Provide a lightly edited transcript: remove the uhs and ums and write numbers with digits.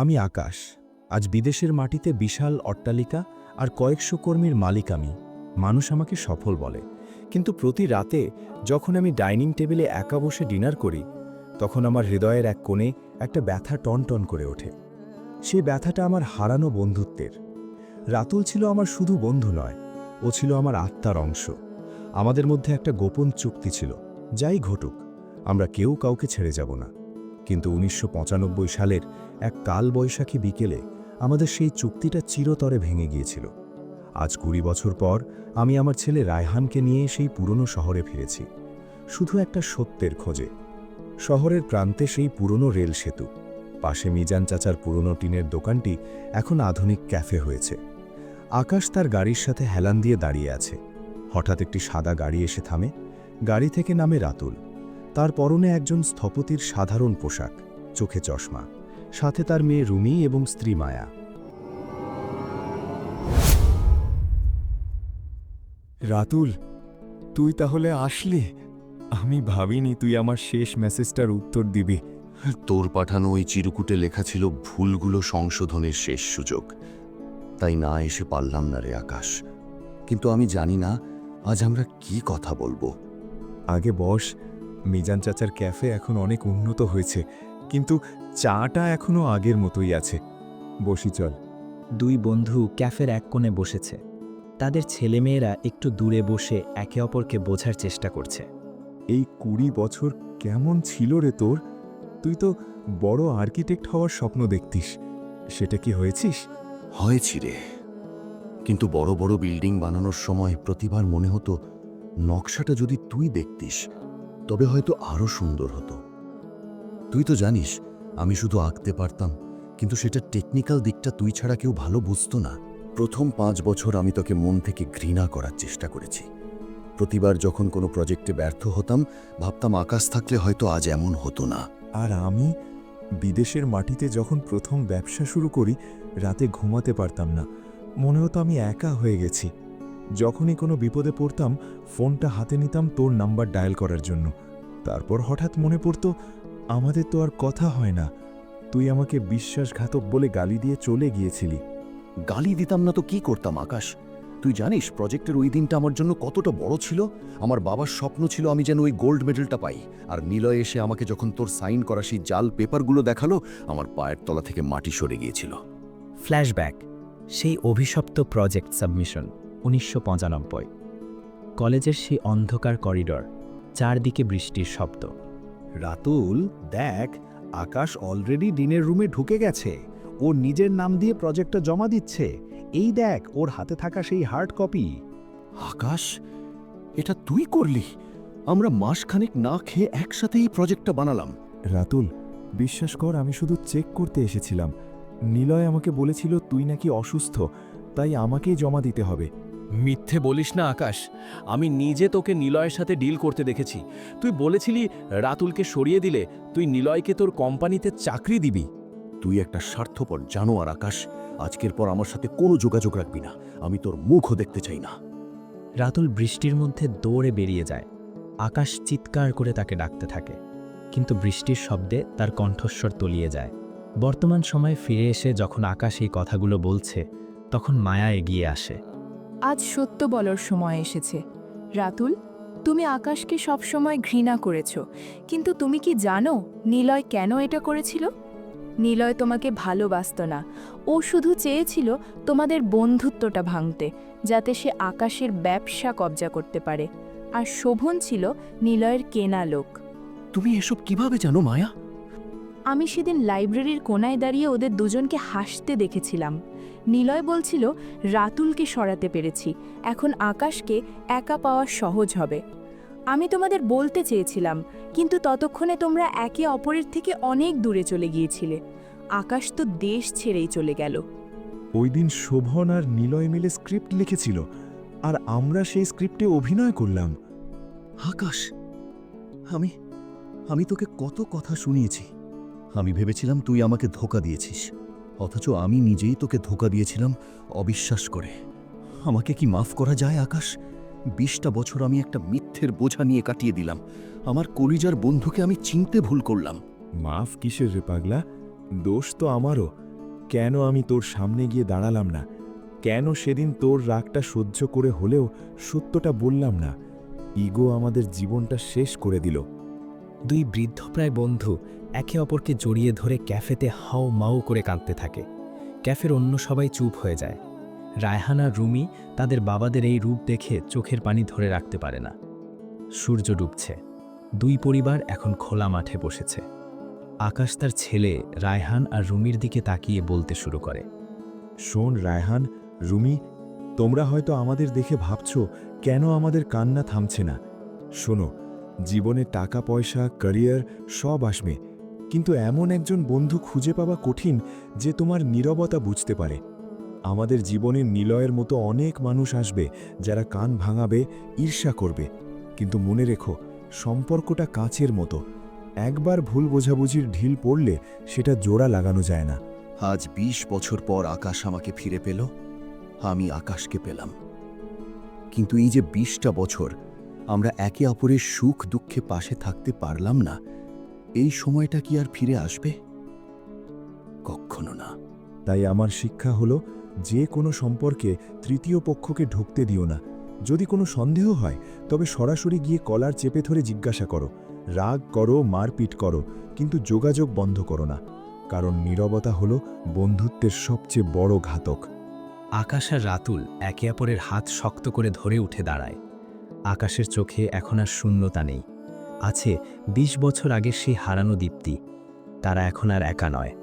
আমি আকাশ। আজ বিদেশের মাটিতে বিশাল অট্টালিকা আর কয়েকশো কর্মীর মালিক আমি। মানুষ আমাকে সফল বলে, কিন্তু প্রতি রাতে যখন আমি ডাইনিং টেবিলে একা বসে ডিনার করি, তখন আমার হৃদয়ের এক কোণে একটা ব্যথা টনটন করে ওঠে। সেই ব্যথাটা আমার হারানো বন্ধুত্বের। রাতুল ছিল আমার শুধু বন্ধু নয়, ও ছিল আমার আত্মার অংশ। আমাদের মধ্যে একটা গোপন চুক্তি ছিল, যাই ঘটুক আমরা কেউ কাউকে ছেড়ে যাব না। কিন্তু ১৯৯৫ সালের এক কালবৈশাখী বিকেলে আমাদের সেই চুক্তিটা চিরতরে ভেঙে গিয়েছিল। আজ ২০ বছর পর আমি আমার ছেলে রায়হানকে নিয়ে সেই পুরনো শহরে ফিরেছি, শুধু একটা সত্যের খোঁজে। শহরের প্রান্তে সেই পুরনো রেল সেতু, পাশে মিজান চাচার পুরনো টিনের দোকানটি এখন আধুনিক ক্যাফে হয়েছে। আকাশ তার গাড়ির সাথে হেলান দিয়ে দাঁড়িয়ে আছে। হঠাৎ একটি সাদা গাড়ি এসে থামে। গাড়ি থেকে নামে রাতুল। তার পরনে একজন স্থপতির সাধারণ পোশাক, চোখে চশমা, সাথে তার মেয়ে রুমি এবং স্ত্রী মায়া। রাতুল, তুই তাহলে আসলি? আমি ভাবিনি তুই আমার শেষ মেসেজটার উত্তর দিবি। তোর পাঠানো ওই চিরকুটে লেখা ছিল ভুলগুলো সংশোধনের শেষ সুযোগ, তাই না এসে পারলাম না রে আকাশ। কিন্তু আমি জানি না আজ আমরা কি কথা বলবো। আগে বস, মিজান চাচার ক্যাফে এখন অনেক উন্নত হয়েছে, কিন্তু চাটা এখনো আগের মতোই আছে। বসি চল। দুই বন্ধু ক্যাফের এক কোণে বসেছে। তাদের ছেলেমেয়েরা একটু দূরে বসে একে অপরকে বোঝার চেষ্টা করছে। এই ২০ বছর কেমন ছিল রে তোর? তুই তো বড় আর্কিটেক্ট হওয়ার স্বপ্ন দেখতিস, সেটা কি হয়েছিস? হয়েছি রে, কিন্তু বড় বড় বিল্ডিং বানানোর সময় প্রতিবার মনে হতো নকশাটা যদি তুই দেখতিস তবে হয়তো আরো সুন্দর হতো। তুই তো জানিস আমি শুধু আঁকতে পারতাম, কিন্তু সেটা টেকনিক্যাল দিকটা তুই ছাড়া কেউ ভালো বুঝতো না। প্রথম ৫ বছর আমি তোকে মন থেকে ঘৃণা করার চেষ্টা করেছি। প্রতিবার যখন কোনো প্রজেক্টে ব্যর্থ হতাম ভাবতাম আকাশ থাকলে হয়তো আজ এমন হতো না। আর আমি বিদেশের মাটিতে যখন প্রথম ব্যবসা শুরু করি, রাতে ঘুমাতে পারতাম না। মনে হতো আমি একা হয়ে গেছি। যখনই কোনো বিপদে পড়তাম ফোনটা হাতে নিতাম তোর নাম্বার ডায়াল করার জন্য। তারপর হঠাৎ মনে পড়তো আমাদের তো আর কথা হয় না। তুই আমাকে বিশ্বাসঘাতক বলে গালি দিয়ে চলে গিয়েছিলি। গালি দিতাম না তো কি করতাম আকাশ? তুই জানিস প্রজেক্টের ওই দিনটা আমার জন্য কতটা বড় ছিল? আমার বাবার স্বপ্ন ছিল আমি যেন ওই গোল্ড মেডেলটা পাই। আর নিলয় এসে আমাকে যখন তোর সাইন করা সেই জাল পেপারগুলো দেখালো, আমার পায়ের তলা থেকে মাটি সরে গিয়েছিল। ফ্ল্যাশব্যাক, সেই অভিশপ্ত প্রজেক্ট সাবমিশন ১৯৯৫। কলেজের সেই অন্ধকার করিডর, চারদিকে বৃষ্টির শব্দ। রাতুল, দেখ, আকাশ অলরেডি ডিনের রুমে ঢুকে গেছে। ও নিজের নাম দিয়ে প্রজেক্টটা জমা দিচ্ছে। এই দেখ ওর হাতে থাকা সেই হার্ড কপি। আকাশ, এটা তুই করলি? আমরা মাসখানেক না খেয়ে একসাথে এই প্রজেক্টটা বানালাম। রাতুল, বিশ্বাস কর আমি শুধু চেক করতে এসেছিলাম। নিলয় আমাকে বলেছিল তুই নাকি অসুস্থ, তাই আমাকেই জমা দিতে হবে। মিথ্যে বলিস না আকাশ, আমি নিজে তোকে নিলয়ের সাথে ডিল করতে দেখেছি। তুই বলেছিলি রাতুলকে সরিয়ে দিলে তুই নিলয়কে তোর কোম্পানিতে চাকরি দিবি। তুই একটা স্বার্থপর জানোয়ার আকাশ। আজকের পর আমার সাথে কোনো যোগাযোগ রাখবি না। আমি তোর মুখও দেখতে চাই না। রাতুল বৃষ্টির মধ্যে দৌড়ে বেরিয়ে যায়। আকাশ চিৎকার করে তাকে ডাকতে থাকে, কিন্তু বৃষ্টির শব্দে তার কণ্ঠস্বর তলিয়ে যায়। বর্তমান সময়ে ফিরে এসে যখন আকাশ এই কথাগুলো বলছে, তখন মায়া এগিয়ে আসে। আজ সত্য বলার সময় এসেছে। রাতুল, তুমি আকাশকে সবসময় ঘৃণা করেছ, কিন্তু তুমি কি জানো নিলয় কেন এটা করেছিল? নিলয় তোমাকে ভালোবাসত না। ও শুধু চেয়েছিল তোমাদের বন্ধুত্বটা ভাঙতে, যাতে সে আকাশের ব্যবসা কবজা করতে পারে। আর শোভন ছিল নিলয়ের কেনা লোক। তুমি এসব কিভাবে জানো মায়া? আমি সেদিন লাইব্রেরির কোনায় দাঁড়িয়ে ওদের দুজনকে হাসতে দেখেছিলাম। নিলয় বলছিল রাতুলকে সরাতে পেরেছি, এখন আকাশকে একা পাওয়া সহজ হবে। আমি তোমাদের বলতে চেয়েছিলাম, কিন্তু ততক্ষণে তোমরা একে অপরের থেকে অনেক দূরে চলে গিয়েছিলে। আকাশ তো দেশ ছেড়েই চলে গেল। ওই দিন শোভন আর নিলয় মিলে স্ক্রিপ্ট লিখেছিল, আর আমরা সেই স্ক্রিপ্টে অভিনয় করলাম। আকাশ, আমি তোকে কত কথা শুনিয়েছি। আমি ভেবেছিলাম তুই আমাকে ধোঁকা দিয়েছিস, অথচ আমি নিজেই তোকে ধোঁকা দিয়েছিলাম অবিশ্বাস করে। আমাকে কি মাফ করা যায় আকাশ? ২০টা বছর আমি একটা মিথ্যের বোঝা নিয়ে কাটিয়ে দিলাম। আমার কলিজার বন্ধুকে আমি চিনতে ভুল করলাম। মাফ কিসের রে পাগলা? দোষ তো আমারও। কেন আমি তোর সামনে গিয়ে দাঁড়ালাম না? কেন সেদিন তোর রাগটা সহ্য করে হলেও সত্যটা বললাম না? ইগো আমাদের জীবনটা শেষ করে দিল। দুই বৃদ্ধপ্রায় বন্ধু একে অপরকে জড়িয়ে ধরে ক্যাফেতে হাও মাও করে কাঁদতে থাকে। ক্যাফের অন্য সবাই চুপ হয়ে যায়। রায়হান আর রুমি তাদের বাবাদের এই রূপ দেখে চোখের পানি ধরে রাখতে পারে না। সূর্য ডুবছে। দুই পরিবার এখন খোলা মাঠে বসেছে। আকাশ তার ছেলে রায়হান আর রুমির দিকে তাকিয়ে বলতে শুরু করে, শোন রায়হান, রুমি, তোমরা হয়তো আমাদের দেখে ভাবছো কেন আমাদের কান্না থামছে না। শোনো, জীবনে টাকা পয়সা, ক্যারিয়ার সব আসবে, কিন্তু এমন একজন বন্ধু খুঁজে পাওয়া কঠিন যে তোমার নীরবতা বুঝতে পারে। আমাদের জীবনে নিলয়ের মতো অনেক মানুষ আসবে যারা কান ভাঙাবে, ঈর্ষা করবে, কিন্তু মনে রেখো সম্পর্কটা কাঁচের মতো। একবার ভুল বোঝাবুঝির ঢিল পড়লে সেটা জোড়া লাগানো যায় না। আজ ২০ বছর পর আকাশ আমাকে ফিরে পেল, আমি আকাশকে পেলাম। কিন্তু এই যে ২০টা বছর আমরা একে অপরের সুখ দুঃখে পাশে থাকতে পারলাম না, এই সময়টা কি আর ফিরে আসবে? কখনো না। তাই আমার শিক্ষা হলো, যে কোনো সম্পর্কে তৃতীয় পক্ষকে ঢুকতে দিও না। যদি কোনো সন্দেহ হয় তবে সরাসরি গিয়ে কলার চেপে ধরে জিজ্ঞাসা করো, রাগ করো, মারপিট করো, কিন্তু যোগাযোগ বন্ধ করো না, কারণ নীরবতা হলো বন্ধুত্বের সবচেয়ে বড় ঘাতক। আকাশ আর রাতুল একে অপরের হাত শক্ত করে ধরে উঠে দাঁড়ায়। আকাশের চোখে এখন আর শূন্যতা নেই, আছে ২০ বছর আগের সেই হারানো দীপ্তি। তারা এখন আর একা নয়,